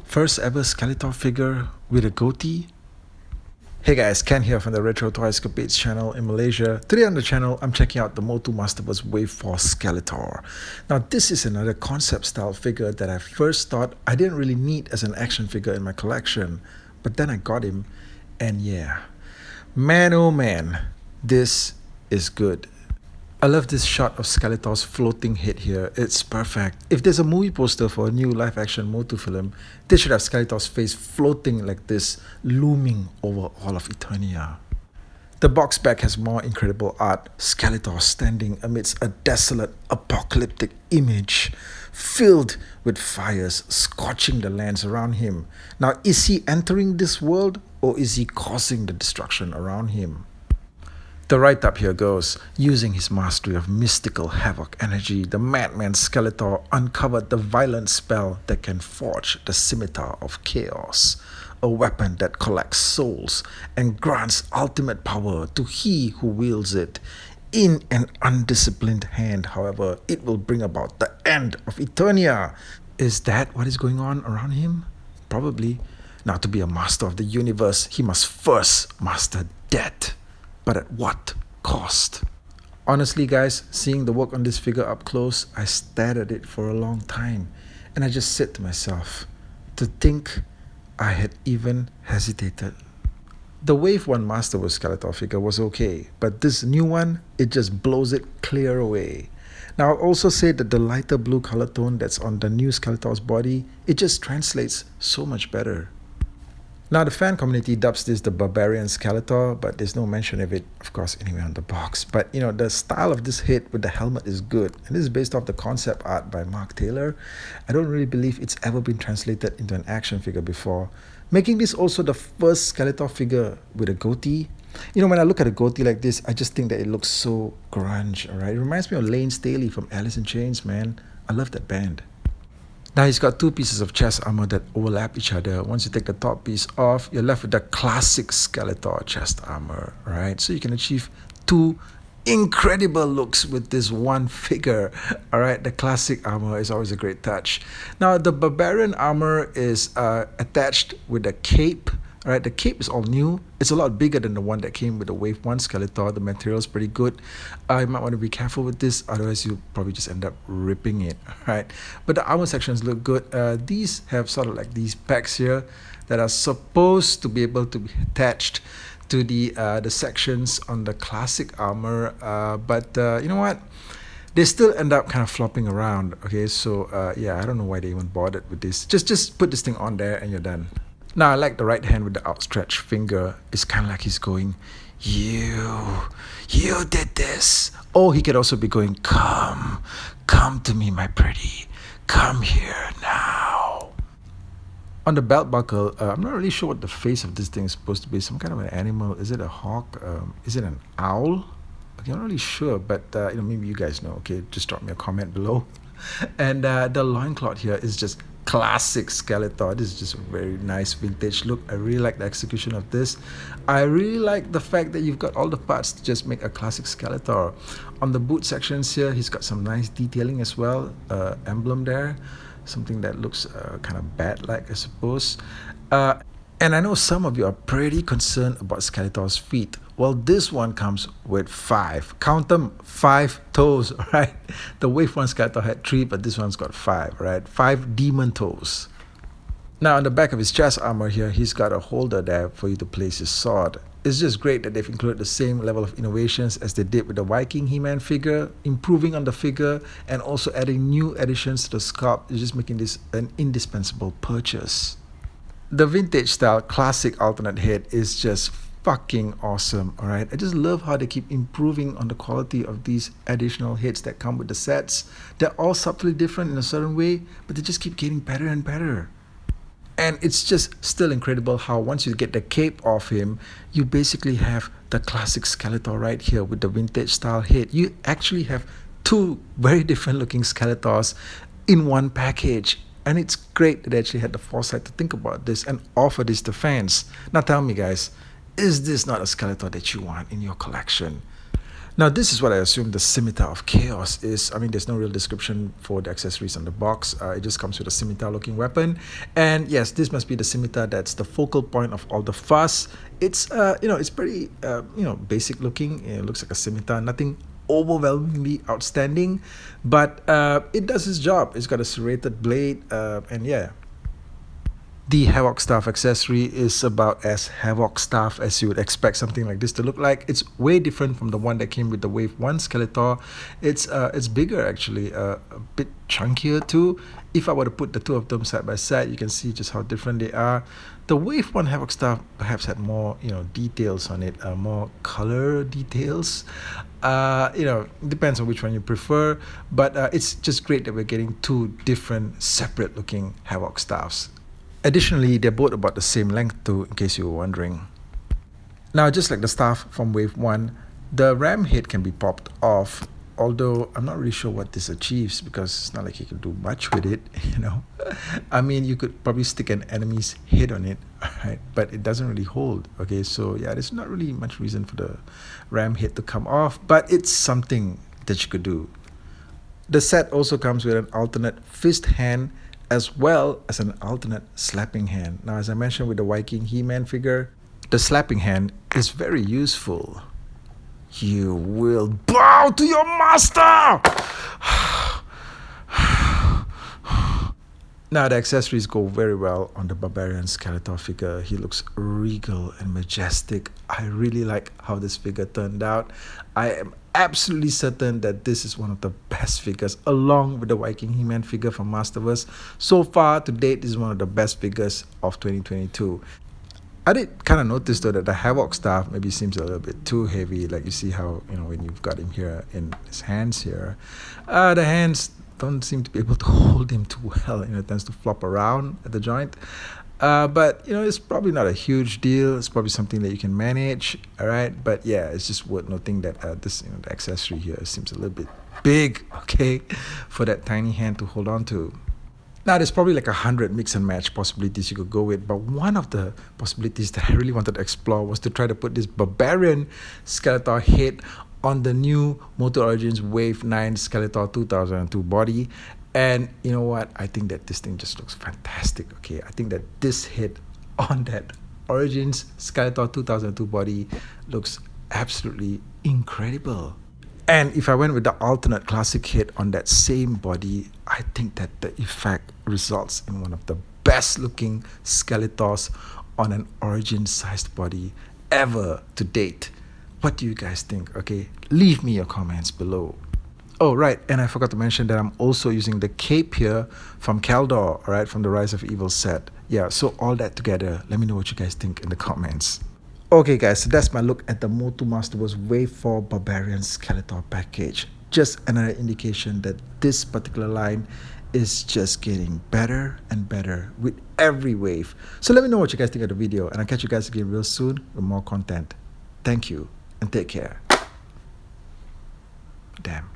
First ever Skeletor figure with a goatee? Hey guys, Ken here from the Retro Toy Escapades channel in Malaysia. Today on the channel, I'm checking out the MOTU MASTERVERSE Wave 4 Skeletor. Now this is another concept style figure that I first thought I didn't really need as an action figure in my collection. But then I got him, and yeah, man oh man, this is good. I love this shot of Skeletor's floating head here. It's perfect. If there's a movie poster for a new live-action MOTU film, they should have Skeletor's face floating like this, looming over all of Eternia. The box back has more incredible art. Skeletor standing amidst a desolate, apocalyptic image, filled with fires scorching the lands around him. Now, is he entering this world, or is he causing the destruction around him? The write-up here goes, using his mastery of mystical havoc energy, the madman Skeletor uncovered the violent spell that can forge the scimitar of chaos, a weapon that collects souls and grants ultimate power to he who wields it. In an undisciplined hand, however, it will bring about the end of Eternia. Is that what is going on around him? Probably. Now, to be a master of the universe, he must first master death. But at what cost? Honestly guys, seeing the work on this figure up close, I stared at it for a long time, and I just said to myself, to think I had even hesitated. The Wave 1 Masterverse Skeletor figure was okay, but this new one, it just blows it clear away. Now I'll also say that the lighter blue color tone that's on the new Skeletor's body, it just translates so much better. Now the fan community dubs this the Barbarian Skeletor, but there's no mention of it, of course, anywhere on the box. But you know, the style of this head with the helmet is good, and this is based off the concept art by Mark Taylor. I don't really believe it's ever been translated into an action figure before, making this also the first Skeletor figure with a goatee. You know, when I look at a goatee like this, I just think that it looks so grunge, alright? It reminds me of Lane Staley from Alice in Chains, man. I love that band. Now he's got two pieces of chest armor that overlap each other. Once you take the top piece off, you're left with the classic Skeletor chest armor, right? So you can achieve two incredible looks with this one figure, all right? The classic armor is always a great touch. Now the Barbarian armor is attached with a cape. All right, the cape is all new. It's a lot bigger than the one that came with the Wave 1 Skeletor. The material is pretty good. You might want to be careful with this, otherwise you'll probably just end up ripping it. All right, but the armor sections look good. These have sort of like these pegs here that are supposed to be able to be attached to the sections on the classic armor. But you know what? They still end up kind of flopping around. Okay, so yeah, I don't know why they even bothered with this. Just put this thing on there and you're done. Now, I like the right hand with the outstretched finger. It's kind of like he's going, you did this. Or he could also be going, come to me, my pretty. Come here now. On the belt buckle, I'm not really sure what the face of this thing is supposed to be. Some kind of an animal. Is it a hawk? Is it an owl? Okay, I'm not really sure, but you know, maybe you guys know. Okay, just drop me a comment below. And the loincloth here is just classic Skeletor. This is just a very nice vintage look. I really like the execution of this. I really like the fact that you've got all the parts to just make a classic Skeletor. On the boot sections here, he's got some nice detailing as well. Emblem there, something that looks kind of bat-like, I suppose. And I know some of you are pretty concerned about Skeletor's feet. Well, this one comes with 5. Count them, 5 toes, right? The Wave 1 Skeletor had 3, but this one's got 5, right? 5 demon toes. Now, on the back of his chest armor here, he's got a holder there for you to place his sword. It's just great that they've included the same level of innovations as they did with the Viking He-Man figure, improving on the figure and also adding new additions to the sculpt. It's just making this an indispensable purchase. The vintage style classic alternate head is just fucking awesome, alright? I just love how they keep improving on the quality of these additional heads that come with the sets. They're all subtly different in a certain way, but they just keep getting better and better. And it's just still incredible how once you get the cape off him, you basically have the classic Skeletor right here with the vintage style head. You actually have two very different looking Skeletors in one package. And it's great that they actually had the foresight to think about this and offer this to fans. Now tell me guys, is this not a Skeletor that you want in your collection? Now, this is what I assume the Scimitar of Chaos is. I mean, there's no real description for the accessories on the box. It just comes with a scimitar-looking weapon. And yes, this must be the scimitar that's the focal point of all the fuss. It's, it's pretty, basic looking. It looks like a scimitar. Nothing overwhelmingly outstanding, but it does its job. It's got a serrated blade, and yeah. The Havoc Staff accessory is about as Havoc Staff as you would expect something like this to look like. It's way different from the one that came with the Wave 1 Skeletor. It's bigger actually, a bit chunkier too. If I were to put the two of them side by side, you can see just how different they are. The Wave 1 Havoc Staff perhaps had more, details on it, more color details. Depends on which one you prefer, but it's just great that we're getting two different, separate looking Havoc Staffs. Additionally, they're both about the same length too, in case you were wondering. Now, just like the staff from Wave 1, the ram head can be popped off, although I'm not really sure what this achieves because it's not like you can do much with it, I mean, you could probably stick an enemy's head on it, right? But it doesn't really hold, okay? So yeah, there's not really much reason for the ram head to come off, but it's something that you could do. The set also comes with an alternate fist hand as well as an alternate slapping hand. Now, as I mentioned with the Viking He-Man figure, the slapping hand is very useful. You will bow to your master! Now, the accessories go very well on the Barbarian Skeletor figure. He looks regal and majestic. I really like how this figure turned out. I am absolutely certain that this is one of the best figures, along with the Viking He-Man figure from Masterverse. So far, to date, this is one of the best figures of 2022. I did kind of notice though that the Havoc Staff maybe seems a little bit too heavy. Like you see how, when you've got him here in his hands here, the hands don't seem to be able to hold him too well. It tends to flop around at the joint. But it's probably not a huge deal. It's probably something that you can manage, all right? But yeah, it's just worth noting that this, the accessory here seems a little bit big, okay, for that tiny hand to hold on to. Now, there's probably like 100 mix and match possibilities you could go with, but one of the possibilities that I really wanted to explore was to try to put this Barbarian Skeletor head on the new MOTU Origins Wave 9 Skeletor 2002 body. And you know what? I think that this thing just looks fantastic, okay? I think that this head on that Origins Skeletor 2002 body looks absolutely incredible. And if I went with the alternate classic head on that same body, I think that the effect results in one of the best looking Skeletors on an Origin-sized body ever to date. What do you guys think? Okay, leave me your comments below. Oh, right, and I forgot to mention that I'm also using the cape here from Kaldor, all right, from the Rise of Evil set. Yeah, so all that together, let me know what you guys think in the comments. Okay, guys, so that's my look at the MOTU Masterverse Wave 4 Barbarian Skeletor package. Just another indication that this particular line is just getting better and better with every wave. So let me know what you guys think of the video, and I'll catch you guys again real soon with more content. Thank you, and take care. Damn.